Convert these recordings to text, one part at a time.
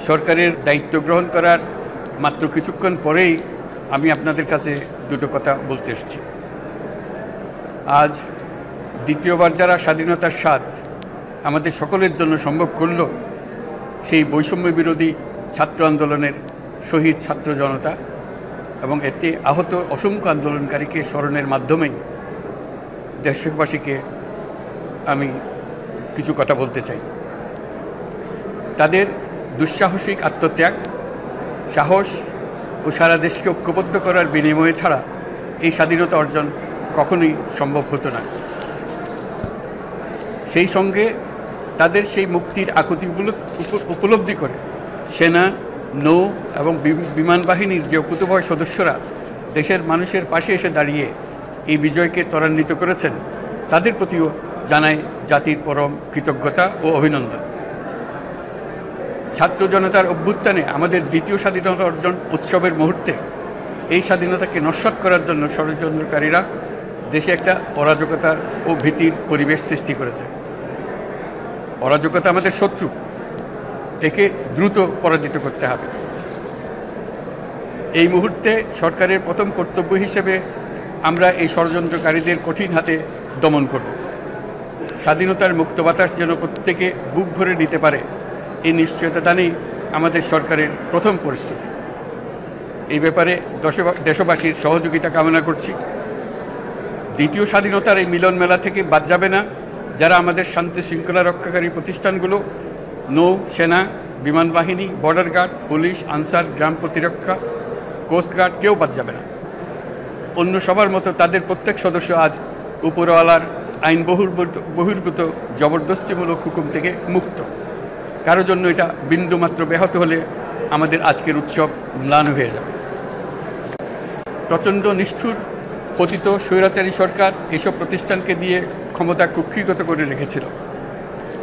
সরকারের দায়িত্ব গ্রহণ করার মাত্র কিছুক্ষণ পরেই আমি আপনাদের কাছে দুটো কথা বলতে এসেছি। আজ দ্বিতীয়বার যারা স্বাধীনতার স্বাদ আমাদের সকলের জন্য সম্ভব করল, সেই বৈষম্য বিরোধী ছাত্র আন্দোলনের শহীদ ছাত্র জনতা এবং এতে আহত অসংখ্য আন্দোলনকারীকে স্মরণের মাধ্যমেই দেশবাসীকে আমি কিছু কথা বলতে চাই। তাদের দুঃসাহসিক আত্মত্যাগ, সাহস ও সারা দেশকে ঐক্যবদ্ধ করার বিনিময়ে ছাড়া এই স্বাধীনতা অর্জন কখনোই সম্ভব হতো না। সেই সঙ্গে তাদের সেই মুক্তির আকুতিগুলো উপলব্ধি করে সেনা, নৌ এবং বিমান বাহিনীর যে অকুতোভয় সদস্যরা দেশের মানুষের পাশে এসে দাঁড়িয়ে এই বিজয়কে ত্বরান্বিত করেছেন, তাদের প্রতিও জানায় জাতির পরম কৃতজ্ঞতা ও অভিনন্দন। ছাত্র জনতার অভ্যুত্থানে আমাদের দ্বিতীয় স্বাধীনতা অর্জন উৎসবের মুহূর্তে এই স্বাধীনতাকে নস্যাৎ করার জন্য ষড়যন্ত্রকারীরা দেশে একটা অরাজকতার ও ভীতির পরিবেশ সৃষ্টি করেছে। অরাজকতা আমাদের শত্রু, একে দ্রুত পরাজিত করতে হবে। এই মুহূর্তে সরকারের প্রথম কর্তব্য হিসেবে আমরা এই ষড়যন্ত্রকারীদের কঠিন হাতে দমন করব। স্বাধীনতার মুক্ত বাতাস যেন প্রত্যেকে বুক ভরে নিতে পারে, এই নিশ্চয়তা দানেই আমাদের সরকারের প্রথম পরিস্থিতি। এই ব্যাপারে দেশবাসীর সহযোগিতা কামনা করছি। দ্বিতীয় স্বাধীনতার এই মিলন মেলা থেকে বাদ যাবে না যারা আমাদের শান্তি শৃঙ্খলা রক্ষাকারী প্রতিষ্ঠানগুলো, নৌ, সেনা, বিমান বাহিনী, বর্ডার গার্ড, পুলিশ, আনসার, গ্রাম প্রতিরক্ষা, কোস্টগার্ড, কেউ বাদ যাবে না। অন্য সবার মতো তাদের প্রত্যেক সদস্য আজ উপরওয়ালার আইন বহির্ভূত জবরদস্তিমূলক হুকুম থেকে মুক্ত। কারোর জন্য এটা বিন্দুমাত্র ব্যাহত হলে আমাদের আজকের উৎসব ম্লান হয়ে যাবে। প্রচণ্ড নিষ্ঠুর পতিত স্বৈরাচারী সরকার এসব প্রতিষ্ঠানকে দিয়ে ক্ষমতা কুক্ষিগত করে রেখেছিল।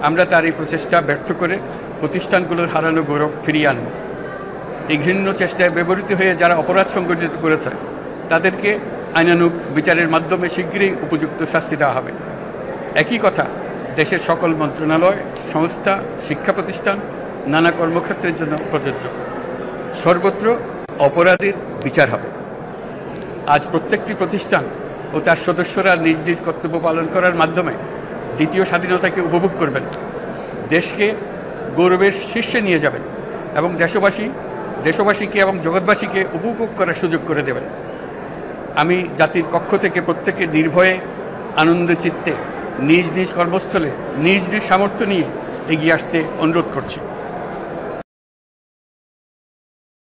আমরা তার এই প্রচেষ্টা ব্যর্থ করে প্রতিষ্ঠানগুলোর হারানো গৌরব ফিরিয়ে আনব। এই ঘৃণ্য চেষ্টায় ব্যবহৃত হয়ে যারা অপরাধ সংগঠিত করেছে তাদেরকে আইনানুগ বিচারের মাধ্যমে শীঘ্রই উপযুক্ত শাস্তি দেওয়া হবে। একই কথা দেশের সকল মন্ত্রণালয়, সংস্থা, শিক্ষা প্রতিষ্ঠান, নানা কর্মক্ষেত্রের জন্য প্রযোজ্য। সর্বত্র অপরাধীর বিচার হবে। আজ প্রত্যেকটি প্রতিষ্ঠান ও তার সদস্যরা নিজ নিজ কর্তব্য পালন করার মাধ্যমে দ্বিতীয় স্বাধীনতাকে উপভোগ করবেন, দেশকে গৌরবের শীর্ষে নিয়ে যাবেন এবং দেশবাসীকে এবং জগৎবাসীকে উপভোগ করার সুযোগ করে দেবেন। আমি জাতির পক্ষ থেকে প্রত্যেকে নির্ভয়ে আনন্দ চিত্তে নিজ নিজ কর্মস্থলে নিজ নিজ সামর্থ্য নিয়ে এগিয়ে আসতে অনুরোধ করছি।